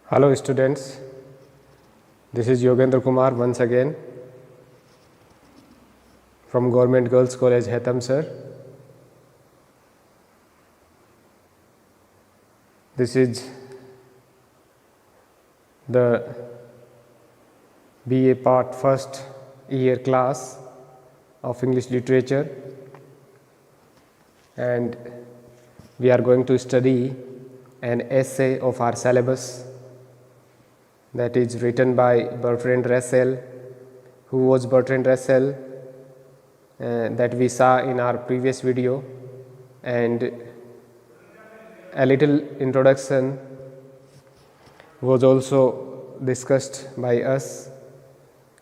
Hello students, this is Yogendra Kumar once again from Government Girls College, Hatham sir. This is the BA Part First Year class of English Literature, and we are going to study an essay of our syllabus that is written by Bertrand. Who was Bertrand Russell? That we saw in our previous video, and a little introduction was also discussed by us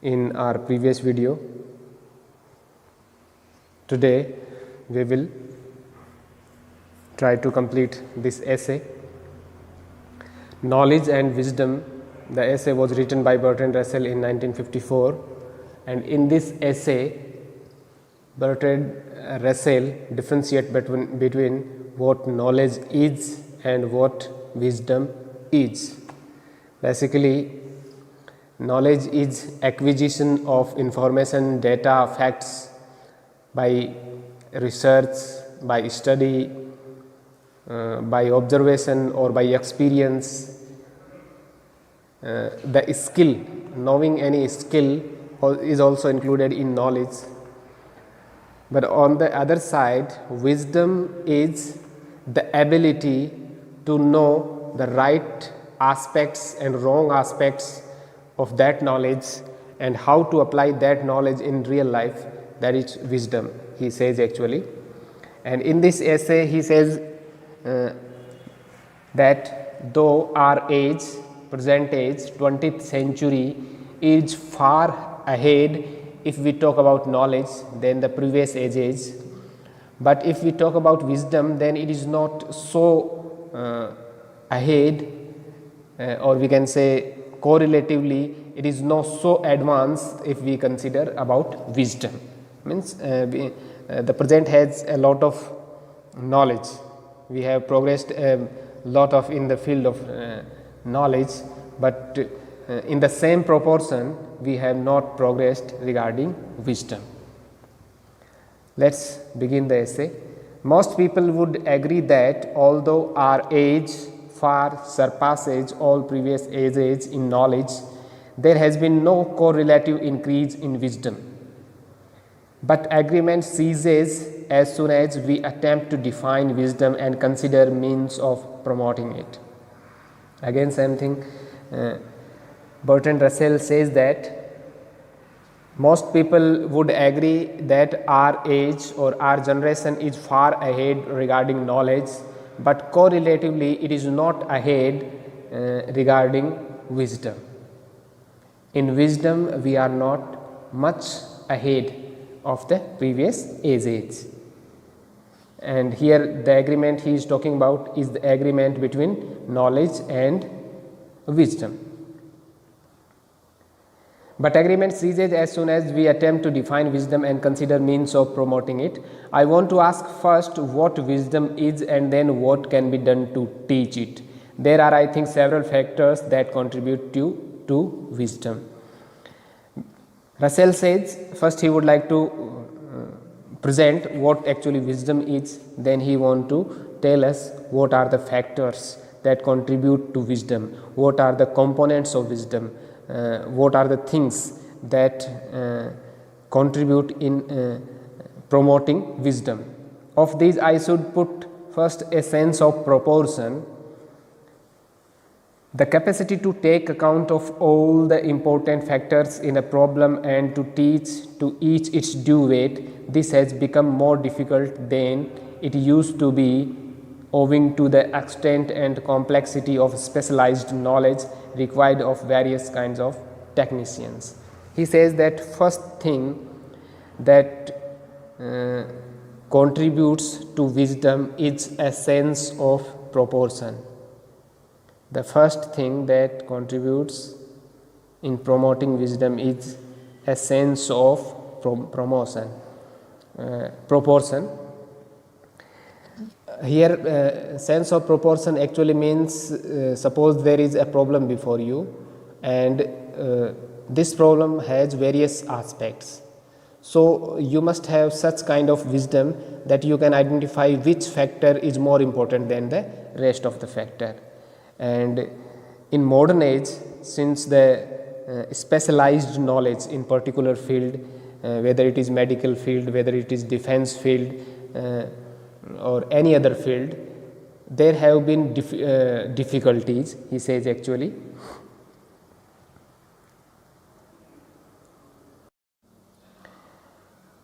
in our previous video. Today we will try to complete this essay, Knowledge and Wisdom. The essay was written by Bertrand Russell in 1954, and in this essay Bertrand Russell differentiates between what knowledge is and what wisdom is. Basically, knowledge is acquisition of information, data, facts by research, by study, by observation or by experience. The skill, knowing any skill is also included in knowledge. But on the other side, wisdom is the ability to know the right aspects and wrong aspects of that knowledge and how to apply that knowledge in real life. That is wisdom, he says actually. And in this essay he says that though our age, present age, 20th century, is far ahead if we talk about knowledge than the previous ages, but if we talk about wisdom, then it is not so ahead, or we can say correlatively it is not so advanced if we consider about wisdom. Means the present has a lot of knowledge, we have progressed a lot of in the field of knowledge, but in the same proportion we have not progressed regarding wisdom. Let's begin the essay. Most people would agree that although our age far surpasses all previous ages in knowledge, there has been no correlative increase in wisdom. But agreement ceases as soon as we attempt to define wisdom and consider means of promoting it. Again same thing, Bertrand Russell says that most people would agree that our age or our generation is far ahead regarding knowledge, but correlatively it is not ahead regarding wisdom. In wisdom we are not much ahead of the previous ages. And here the agreement he is talking about is the agreement between knowledge and wisdom. But agreement ceases as soon as we attempt to define wisdom and consider means of promoting it. I want to ask first what wisdom is and then what can be done to teach it. There are, I think, several factors that contribute to wisdom. Russell says first he would like to present what actually wisdom is, then he want to tell us what are the factors that contribute to wisdom, what are the components of wisdom, what are the things that contribute in promoting wisdom. Of these I should put first a sense of proportion, the capacity to take account of all the important factors in a problem and to teach to each its due weight. This has become more difficult than it used to be owing to the extent and complexity of specialized knowledge required of various kinds of technicians. He says that first thing that contributes to wisdom is a sense of proportion. The first thing that contributes in promoting wisdom is a sense of proportion. Here sense of proportion actually means suppose there is a problem before you, and this problem has various aspects. So you must have such kind of wisdom that you can identify which factor is more important than the rest of the factor. And in modern age, since the specialized knowledge in particular field, whether it is medical field, whether it is defense field, or any other field, there have been difficulties, he says actually.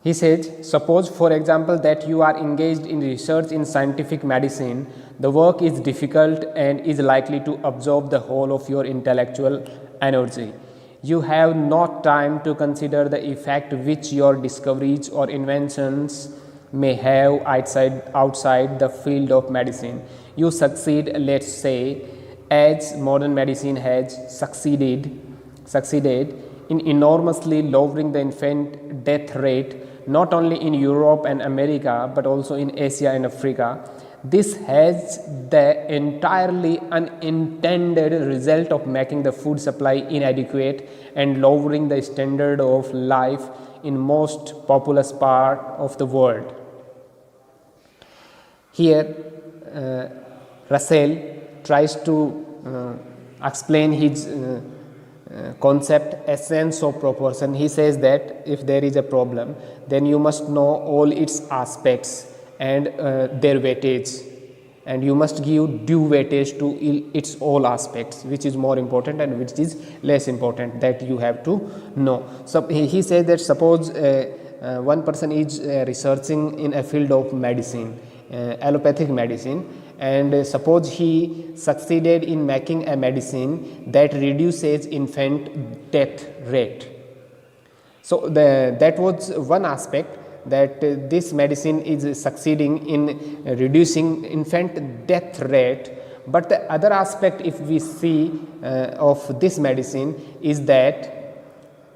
He says, suppose for example that you are engaged in research in scientific medicine, the work is difficult and is likely to absorb the whole of your intellectual energy. You have not time to consider the effect which your discoveries or inventions may have outside the field of medicine. You succeed, let's say, as modern medicine has succeeded in enormously lowering the infant death rate not only in Europe and America but also in Asia and Africa. This has the entirely unintended result of making the food supply inadequate and lowering the standard of life in most populous part of the world. Here Russell tries to explain his concept essence of proportion. He says that if there is a problem, then you must know all its aspects and their weightage, and you must give due weightage to its all aspects, which is more important and which is less important, that you have to know. So he says that suppose one person is researching in a field of medicine, allopathic medicine, and suppose he succeeded in making a medicine that reduces infant death rate. So that was one aspect, that this medicine is succeeding in reducing infant death rate. But the other aspect, if we see of this medicine, is that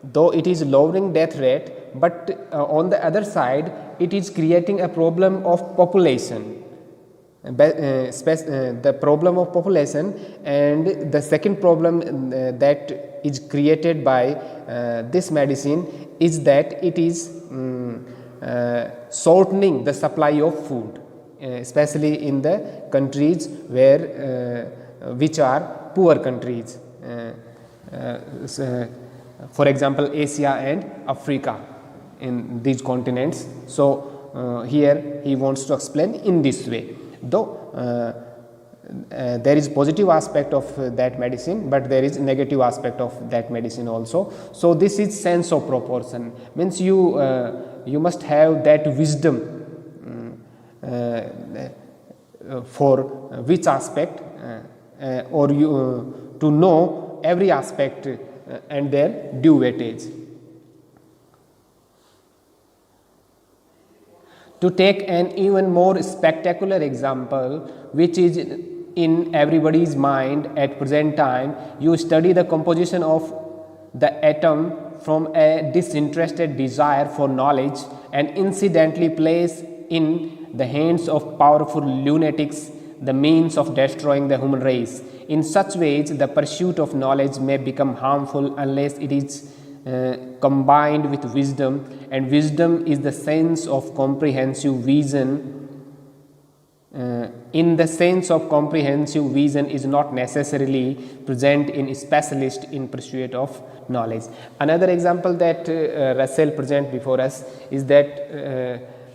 though it is lowering death rate, but on the other side it is creating a problem of population, the problem of population. And the second problem that is created by this medicine is that it is shortening the supply of food, especially in the countries where which are poor countries, for example Asia and Africa, in these continents. So here he wants to explain in this way, though there is positive aspect of that medicine, but there is negative aspect of that medicine also. So this is sense of proportion, means you must have that wisdom for which aspect, or you to know every aspect and their due weightage. To take an even more spectacular example, which is in everybody's mind at present time, you study the composition of the atom from a disinterested desire for knowledge and incidentally place in the hands of powerful lunatics the means of destroying the human race. In such ways, the pursuit of knowledge may become harmful unless it is combined with wisdom, and wisdom is the sense of comprehensive vision. In the sense of comprehensive vision is not necessarily present in a specialist in pursuit of knowledge. Another example that Russell present before us is that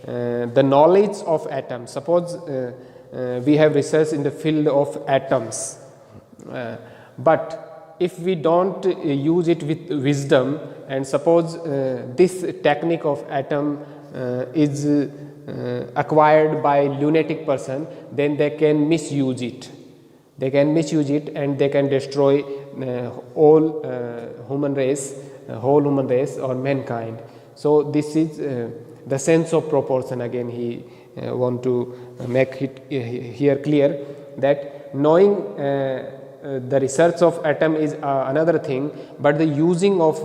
the knowledge of atoms. Suppose we have research in the field of atoms, but if we don't use it with wisdom, and suppose this technique of atom is acquired by lunatic person, then they can misuse it. They can misuse it and they can destroy all human race, whole human race or mankind. So this is the sense of proportion. Again, he want to make it here clear that knowing the research of atom is another thing, but the using of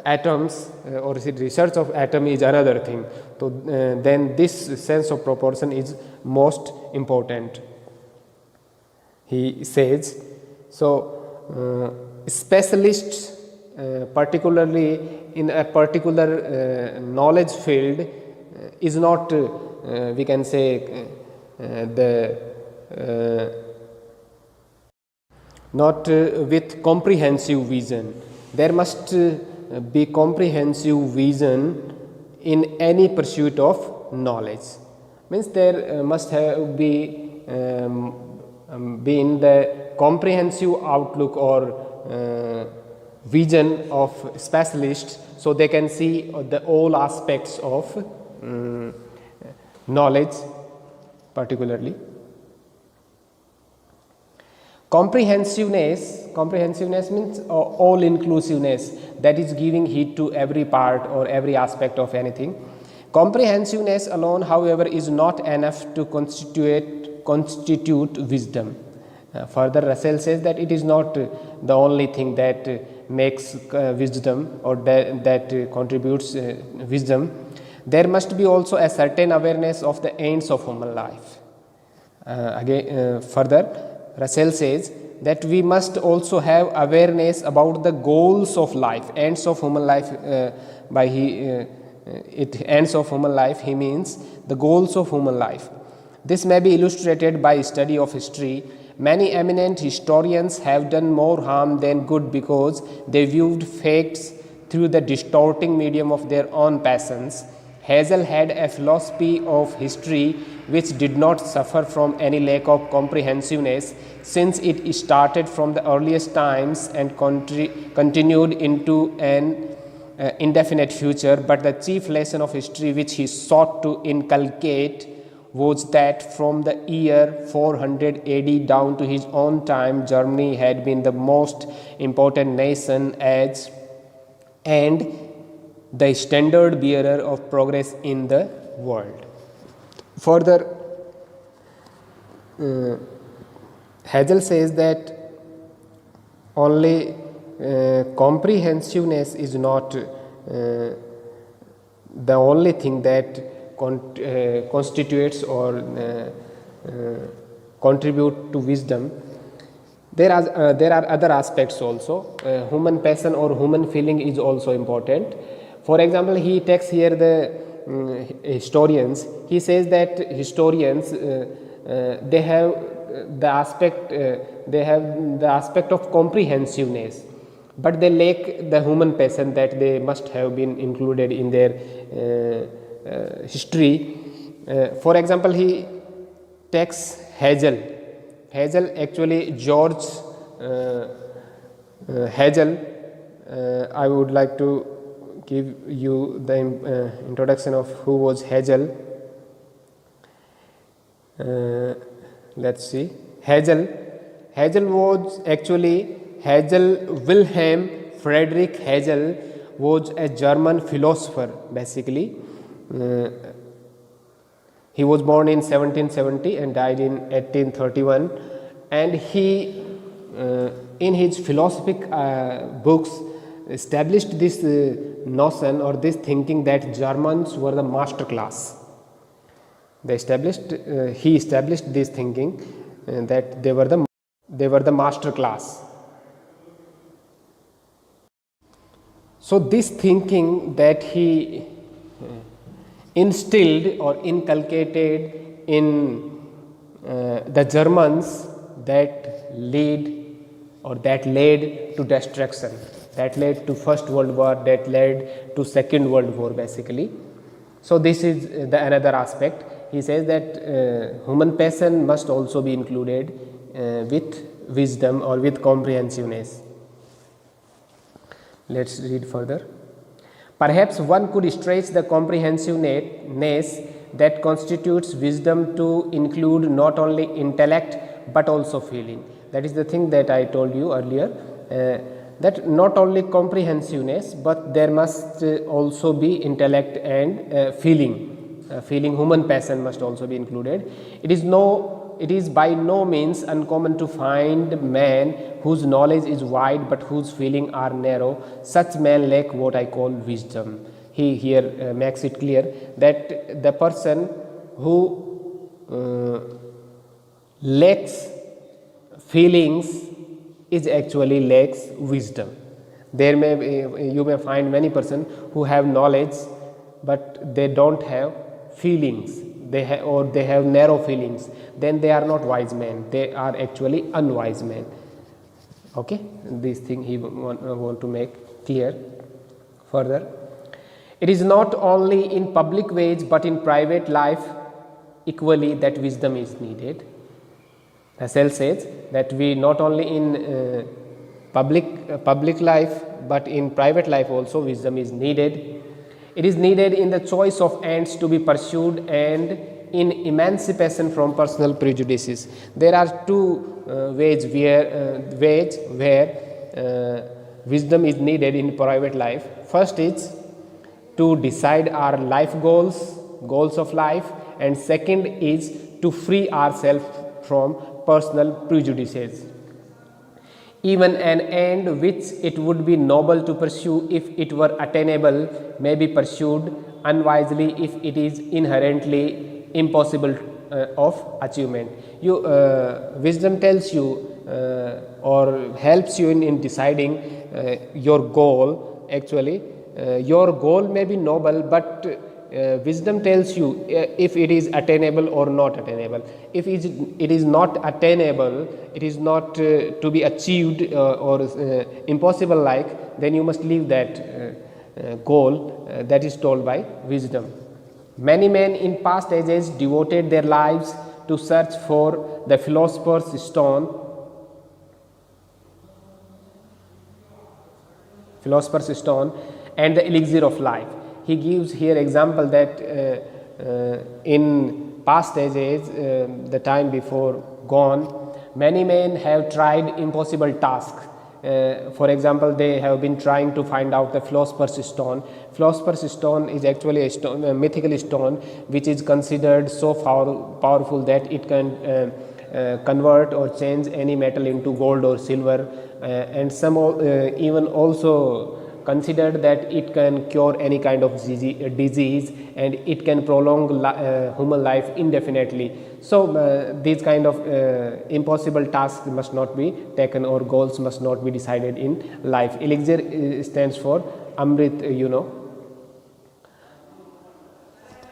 atoms or research of atom is another thing. So then this sense of proportion is most important, he says. So specialists particularly in a particular knowledge field is not we can say not with comprehensive vision. There must be comprehensive vision in any pursuit of knowledge. Means there must have been the comprehensive outlook or vision of specialists, so they can see the all aspects of knowledge particularly. Comprehensiveness means all inclusiveness, that is giving heed to every part or every aspect of anything. Comprehensiveness alone, however, is not enough to constitute wisdom. Further, Russell says that it is not the only thing that makes wisdom or that contributes wisdom. There must be also a certain awareness of the ends of human life. Further, Russell says that we must also have awareness about the goals of life, ends of human life. Ends of human life, he means the goals of human life. This may be illustrated by study of history. Many eminent historians have done more harm than good because they viewed facts through the distorting medium of their own passions. Hazel had a philosophy of history which did not suffer from any lack of comprehensiveness, since it started from the earliest times and continued into an indefinite future. But the chief lesson of history which he sought to inculcate was that from the year 400 AD down to his own time, Germany had been the most important nation and the standard bearer of progress in the world. Further, Hegel says that only comprehensiveness is not the only thing that constitutes or contribute to wisdom. There are other aspects also. Human passion or human feeling is also important. For example, he takes here the historians. He says that historians they have the aspect of comprehensiveness, but they lack the human passion that they must have been included in their history. For example, he takes Hegel. Actually, George Hegel. I would like to give you the introduction of who was Hegel. Let's see. Hegel was actually Wilhelm Friedrich Hegel was a German philosopher basically. He was born in 1770 and died in 1831, and he in his philosophic books established this notion or this thinking that Germans were the master class. He established this thinking that they were the master class. So this thinking that he instilled or inculcated in the Germans that led to destruction, that led to First World War, that led to Second World War basically. So this is another aspect. He says that human passion must also be included with wisdom or with comprehensiveness. Let's read further. Perhaps one could stretch the comprehensiveness that constitutes wisdom to include not only intellect but also feeling. That is the thing that I told you earlier, that not only comprehensiveness but there must also be intellect and feeling. Human passion must also be included. It is no it is by no means uncommon to find men whose knowledge is wide but whose feelings are narrow. Such men lack what I call wisdom. He here makes it clear that the person who lacks feelings is actually lacks wisdom. There may be, you may find many persons who have knowledge but they don't have feelings, they have narrow feelings, then they are not wise men, they are actually unwise men. Okay, this thing he want to make clear further. It is not only in public ways but in private life equally that wisdom is needed. Husserl says that we not only in public life but in private life also wisdom is needed. It is needed in the choice of ends to be pursued and in emancipation from personal prejudices. There are two ways where wisdom is needed in private life. First is to decide our life goals of life, and second is to free ourselves from personal prejudices. Even an end which it would be noble to pursue if it were attainable may be pursued unwisely if it is inherently impossible of achievement. Wisdom tells you or helps you in deciding your goal. Actually, your goal may be noble, but wisdom tells you if it is attainable or not attainable. If it is not attainable, it is not to be achieved or impossible like, then you must leave that goal. That is told by wisdom. Many men in past ages devoted their lives to search for the philosopher's stone. And the elixir of life. He gives here example that in past ages, the time before gone, many men have tried impossible tasks. For example, they have been trying to find out the philosopher's stone. Philosopher's stone is actually a mythical stone which is considered so powerful that it can convert or change any metal into gold or silver, and some even also considered that it can cure any kind of disease and it can prolong human life indefinitely. So these kind of impossible tasks must not be taken or goals must not be decided in life. Elixir stands for Amrit,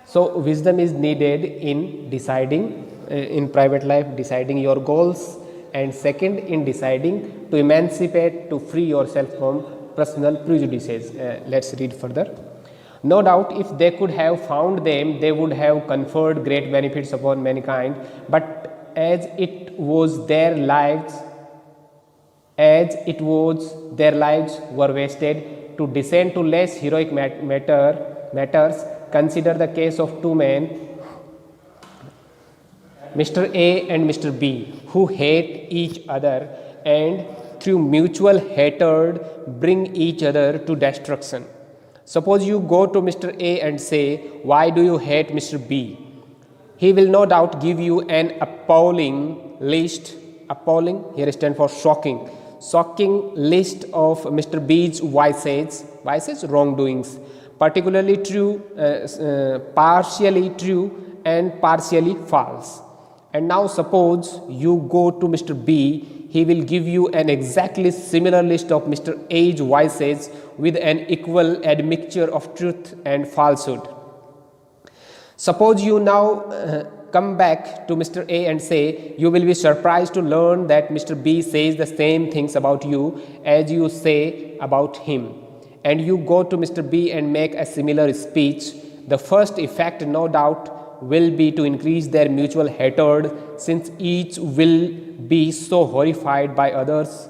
So wisdom is needed in deciding in private life, deciding your goals, and second in deciding to emancipate, to free yourself from personal prejudices. Let's read further. No doubt if they could have found them, they would have conferred great benefits upon mankind, but as it was their lives were wasted, to descend to less heroic matters, consider the case of two men, Mr. A and Mr. B, who hate each other and through mutual hatred bring each other to destruction. Suppose you go to Mr. A and say, why do you hate Mr. B? He will no doubt give you an appalling list, appalling here stands for shocking list of Mr. B's vices, wrongdoings, particularly true, partially true and partially false. And now suppose you go to Mr. B, he will give you an exactly similar list of Mr. A's vices with an equal admixture of truth and falsehood. Suppose you now come back to Mr. A and say, you will be surprised to learn that Mr. B says the same things about you as you say about him. And you go to Mr. B and make a similar speech. The first effect, no doubt, will be to increase their mutual hatred, since each will be so horrified by others'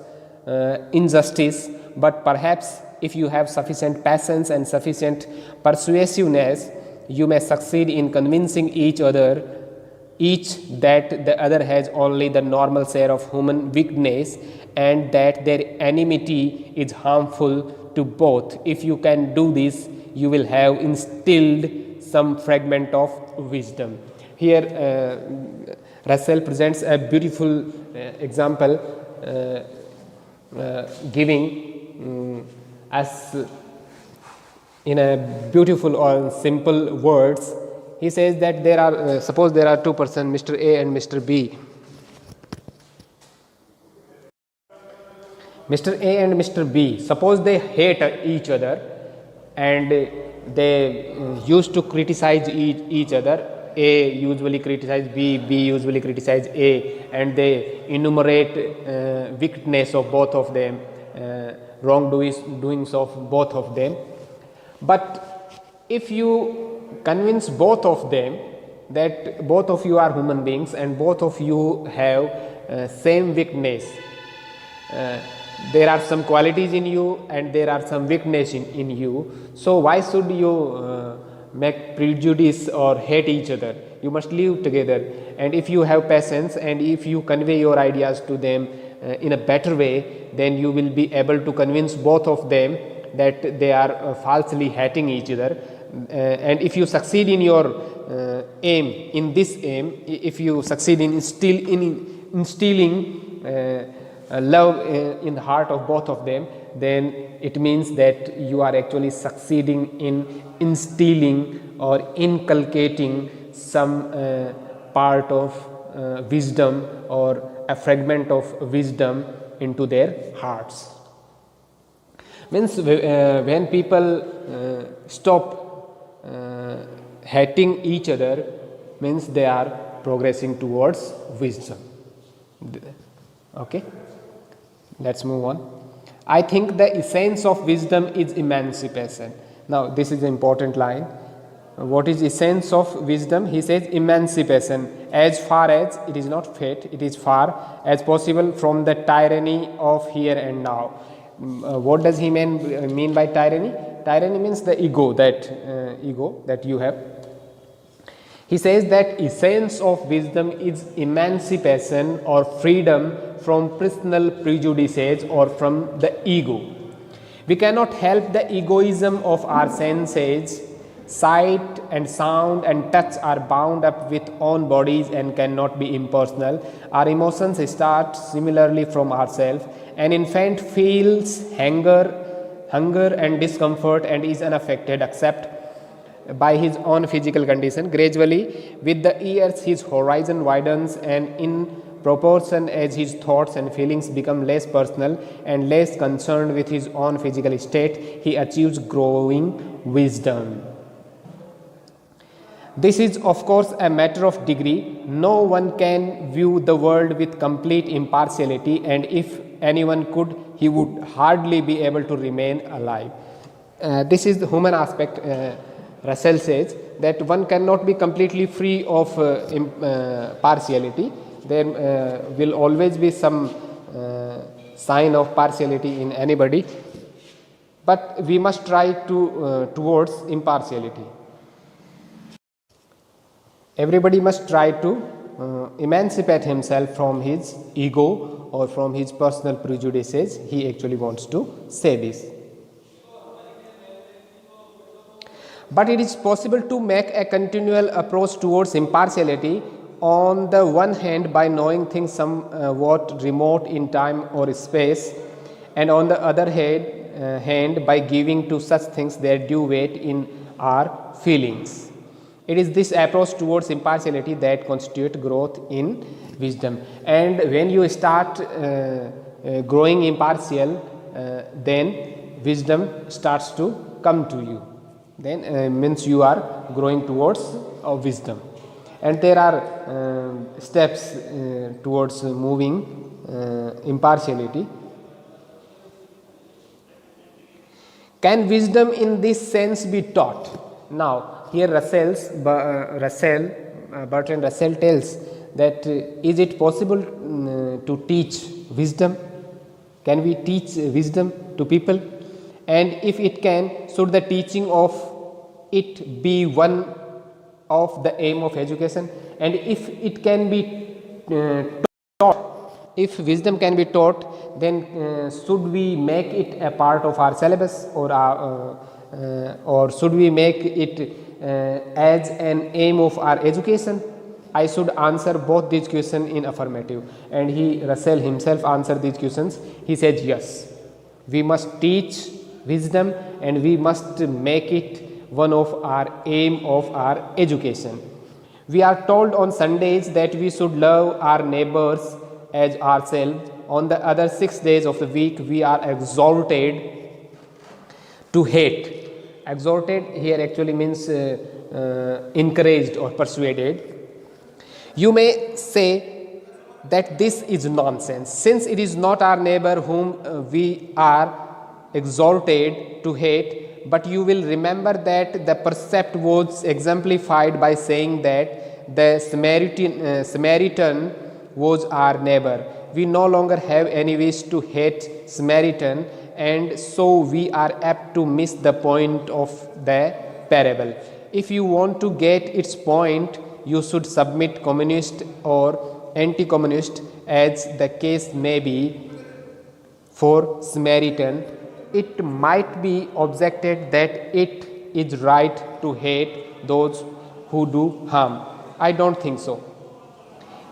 injustice. But perhaps if you have sufficient patience and sufficient persuasiveness, you may succeed in convincing each that the other has only the normal share of human weakness and that their enmity is harmful to both. If you can do this, you will have instilled some fragment of wisdom. Here Russell presents a beautiful example, giving us in a beautiful or simple words. He says that there are suppose there are two persons, Mr. A and Mr. B. Mr. A and Mr. B, suppose they hate each other and they used to criticize each other. A usually criticize B, B usually criticize A, and they enumerate wickedness of both of them, wrongdoings of both of them. But if you convince both of them that both of you are human beings and both of you have same weakness, there are some qualities in you and there are some weakness in you, so why should you make prejudice or hate each other? You must live together, and if you have patience and if you convey your ideas to them in a better way, then you will be able to convince both of them that they are falsely hating each other. And if you succeed in your aim, in this aim, if you succeed in instilling love in the heart of both of them, then it means that you are actually succeeding in instilling or inculcating some part of wisdom or a fragment of wisdom into their hearts. Means when people stop hating each other, means they are progressing towards wisdom. Okay, let's move on. I think the essence of wisdom is emancipation. Now this is an important line. What is essence of wisdom? He says emancipation, as far as it is not fate, it is far as possible from the tyranny of here and now. What does he mean by tyranny? Tyranny means the ego that you have. He says that essence of wisdom is emancipation or freedom from personal prejudices or from the ego. We cannot help the egoism of our senses. Sight and sound and touch are bound up with own bodies and cannot be impersonal. Our emotions start similarly from ourselves. An infant feels hunger and discomfort and is unaffected except by his own physical condition. Gradually, with the years, his horizon widens, and in proportion as his thoughts and feelings become less personal and less concerned with his own physical state, he achieves growing wisdom. This is of course a matter of degree. No one can view the world with complete impartiality, and if anyone could, he would hardly be able to remain alive. This is the human aspect. Russell says that one cannot be completely free of partiality. There will always be some sign of partiality in anybody, but we must try towards impartiality. Everybody must try to emancipate himself from his ego or from his personal prejudices. He actually wants to say this. But it is possible to make a continual approach towards impartiality, on the one hand by knowing things somewhat remote in time or space, and on the other hand by giving to such things their due weight in our feelings. It is this approach towards impartiality that constitutes growth in wisdom. And when you start growing impartial, then wisdom starts to come to you. Then means you are growing towards wisdom. And there are steps towards moving impartiality. Can wisdom in this sense be taught? Now, here Bertrand Russell tells that is it possible to teach wisdom? Can we teach wisdom to people? And if it can, should the teaching of it be one of the aim of education? And if it can be taught, if wisdom can be taught, then should we make it a part of our syllabus, or should we make it as an aim of our education? I should answer both these questions in affirmative. And Russell himself answered these questions. He said yes, we must teach wisdom and we must make it one of our aim of our education. We are told on Sundays that we should love our neighbors as ourselves. On the other 6 days of the week, we are exhorted to hate. Exhorted here actually means encouraged or persuaded. You may say that this is nonsense, since it is not our neighbor whom we are exhorted to hate, but you will remember that the precept was exemplified by saying that the Samaritan was our neighbor. We no longer have any wish to hate Samaritan, and so we are apt to miss the point of the parable. If you want to get its point, you should submit communist or anti-communist, as the case may be. For Samaritan, it might be objected that it is right to hate those who do harm. I don't think so.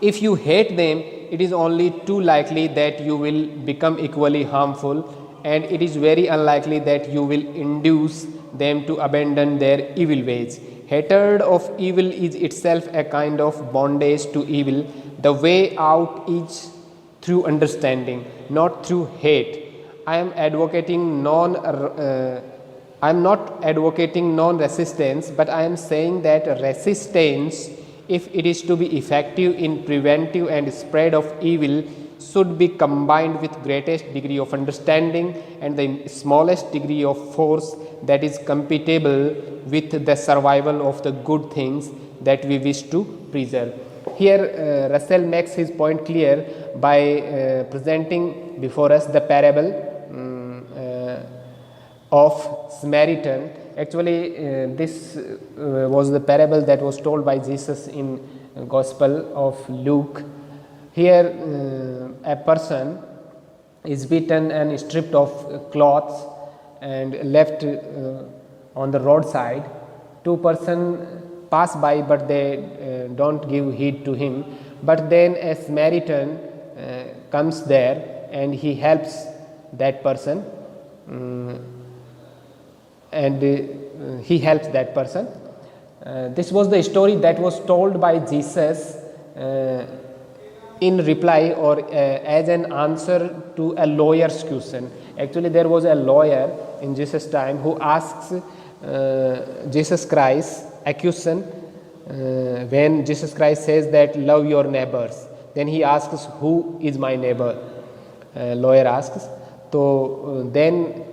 If you hate them, it is only too likely that you will become equally harmful, and it is very unlikely that you will induce them to abandon their evil ways. Hatred of evil is itself a kind of bondage to evil. The way out is through understanding, not through hate. I am not advocating non-resistance, but I am saying that resistance, if it is to be effective in preventive and spread of evil, should be combined with greatest degree of understanding and the smallest degree of force that is compatible with the survival of the good things that we wish to preserve. Here Russell makes his point clear by presenting before us the parable of Samaritan. Actually this was the parable that was told by Jesus in Gospel of Luke. Here a person is beaten and stripped of clothes and left on the roadside. Two persons pass by, but they don't give heed to him. But then a Samaritan comes there and he helps that person, this was the story that was told by Jesus in reply or as an answer to a lawyer's question. Actually, there was a lawyer in Jesus' time who asks Jesus Christ a question when Jesus Christ says that love your neighbors. Then he asks, who is my neighbor? Lawyer asks. So then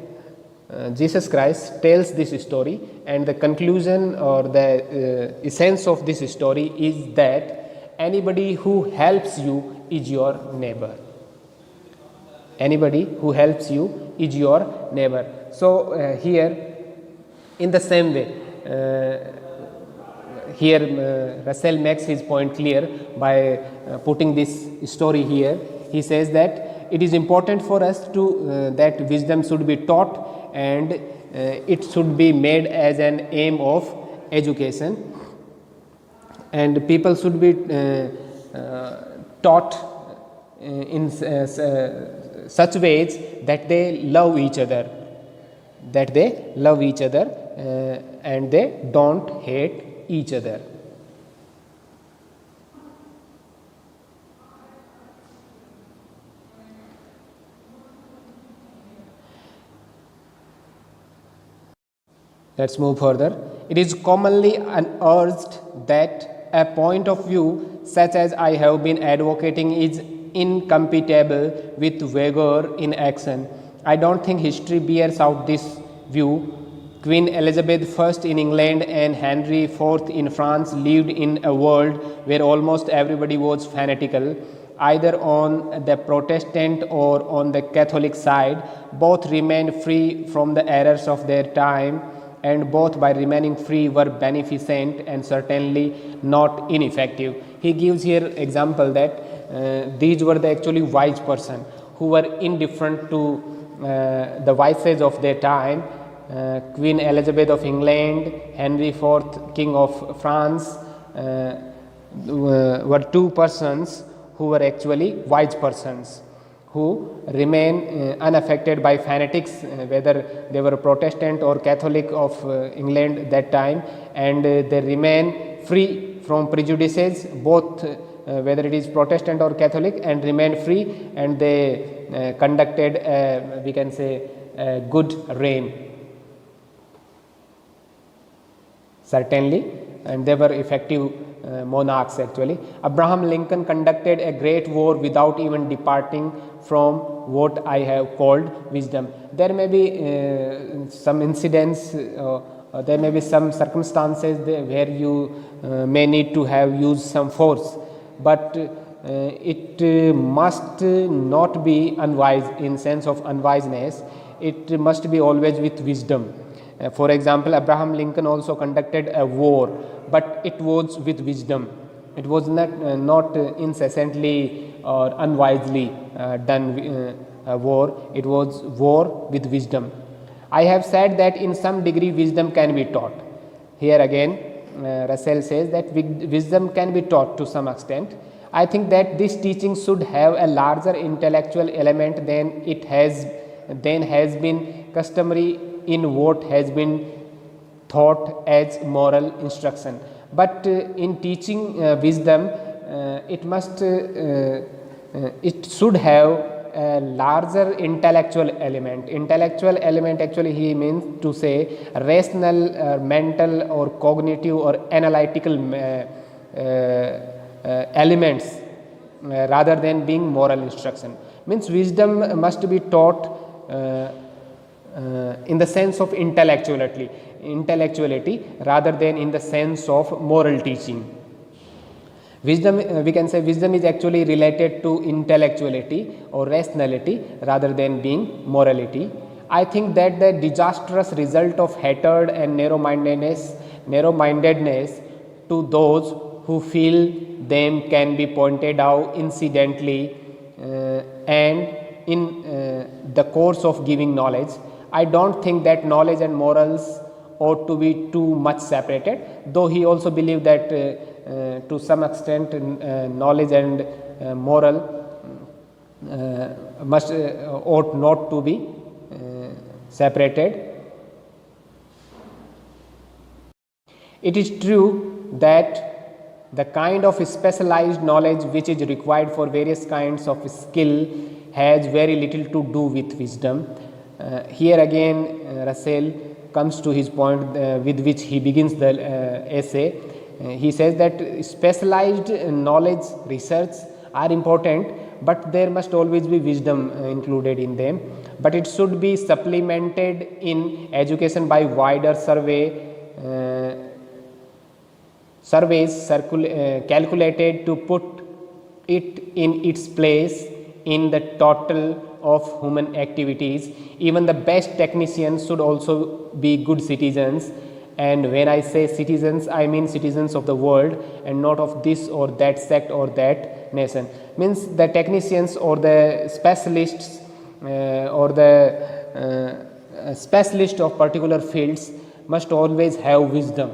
Jesus Christ tells this story, and the conclusion or the essence of this story is that anybody who helps you is your neighbor. Anybody who helps you is your neighbor. So here in the same way, here Russell makes his point clear by putting this story here. He says that it is important for us to that wisdom should be taught, and it should be made as an aim of education, and people should be taught in such ways that they love each other, and they don't hate each other. Let's move further. It is commonly urged that a point of view such as I have been advocating is incompatible with vigor in action. I don't think history bears out this view. Queen Elizabeth I in England and Henry IV in France lived in a world where almost everybody was fanatical, either on the Protestant or on the Catholic side. Both remained free from the errors of their time, and both by remaining free were beneficent and certainly not ineffective. He gives here example that these were the actually wise person who were indifferent to the vices of their time. Queen Elizabeth of England, Henry IV, King of France, were two persons who were actually wise persons, who remain unaffected by fanatics, whether they were Protestant or Catholic of England that time, and they remain free from prejudices, both whether it is Protestant or Catholic, and remain free, and they conducted we can say a good reign, certainly, and they were effective monarchs actually. Abraham Lincoln conducted a great war without even departing from what I have called wisdom. There may be some incidents, there may be some circumstances where you may need to have used some force, but it must not be unwise in sense of unwiseness. It must be always with wisdom. For example, Abraham Lincoln also conducted a war, but it was with wisdom. It was not incessantly or unwisely done a war. It was war with wisdom. I have said that in some degree wisdom can be taught. Here again Russell says that wisdom can be taught to some extent. I think that this teaching should have a larger intellectual element than has been customary in what has been thought as moral instruction. But in teaching wisdom, it should have a larger intellectual element. Intellectual element actually he means to say rational, mental or cognitive or analytical elements rather than being moral instruction. Means wisdom must be taught in the sense of intellectuality rather than in the sense of moral teaching. Wisdom, we can say wisdom is actually related to intellectuality or rationality rather than being morality. I think that the disastrous result of hatred and narrow-mindedness to those who feel them can be pointed out incidentally and in the course of giving knowledge. I don't think that knowledge and morals ought to be too much separated, though he also believed that to some extent knowledge and moral ought not to be separated. It is true that the kind of specialized knowledge which is required for various kinds of skill has very little to do with wisdom. Here again Russell comes to his point with which he begins the essay. He says that specialized knowledge research are important, but there must always be wisdom included in them, but it should be supplemented in education by wider surveys calculated to put it in its place in the total of human activities. Even the best technicians should also be good citizens, and when I say citizens, I mean citizens of the world and not of this or that sect or that nation. Means the technicians or the specialists or the specialist of particular fields must always have wisdom.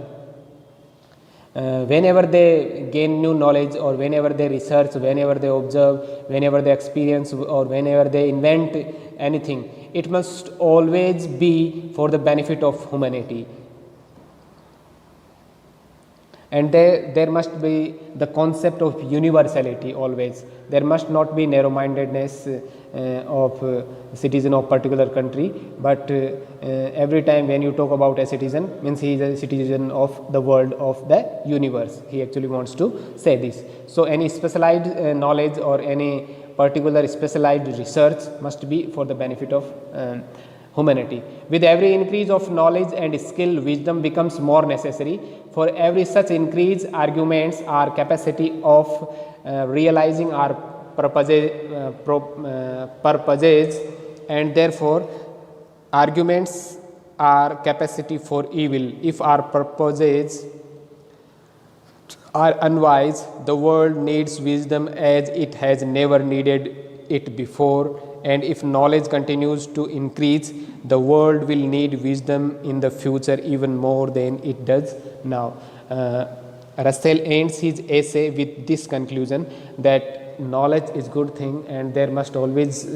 Whenever they gain new knowledge or whenever they research, whenever they observe, whenever they experience or whenever they invent anything, it must always be for the benefit of humanity. And there must be the concept of universality always. There must not be narrow-mindedness of citizen of particular country, but every time when you talk about a citizen, means he is a citizen of the world, of the universe. He actually wants to say this. So any specialized knowledge or any particular specialized research must be for the benefit of humanity. With every increase of knowledge and skill, wisdom becomes more necessary. For every such increase, arguments, our capacity of realizing our purposes, and therefore arguments are capacity for evil. If our purposes are unwise, the world needs wisdom as it has never needed it before, and if knowledge continues to increase, the world will need wisdom in the future even more than it does now. Russell ends his essay with this conclusion, that knowledge is good thing and there must always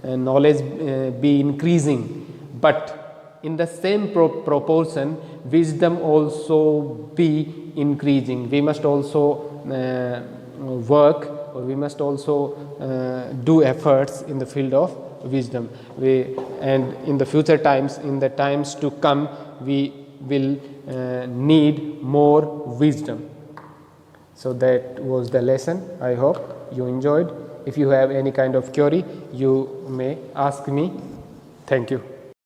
knowledge be increasing, but in the same proportion wisdom also be increasing. We must also work, or we must also do efforts in the field of wisdom. And in the future times, in the times to come, we will need more wisdom. So that was the lesson. I hope you enjoyed. If you have any kind of query, you may ask me. Thank you.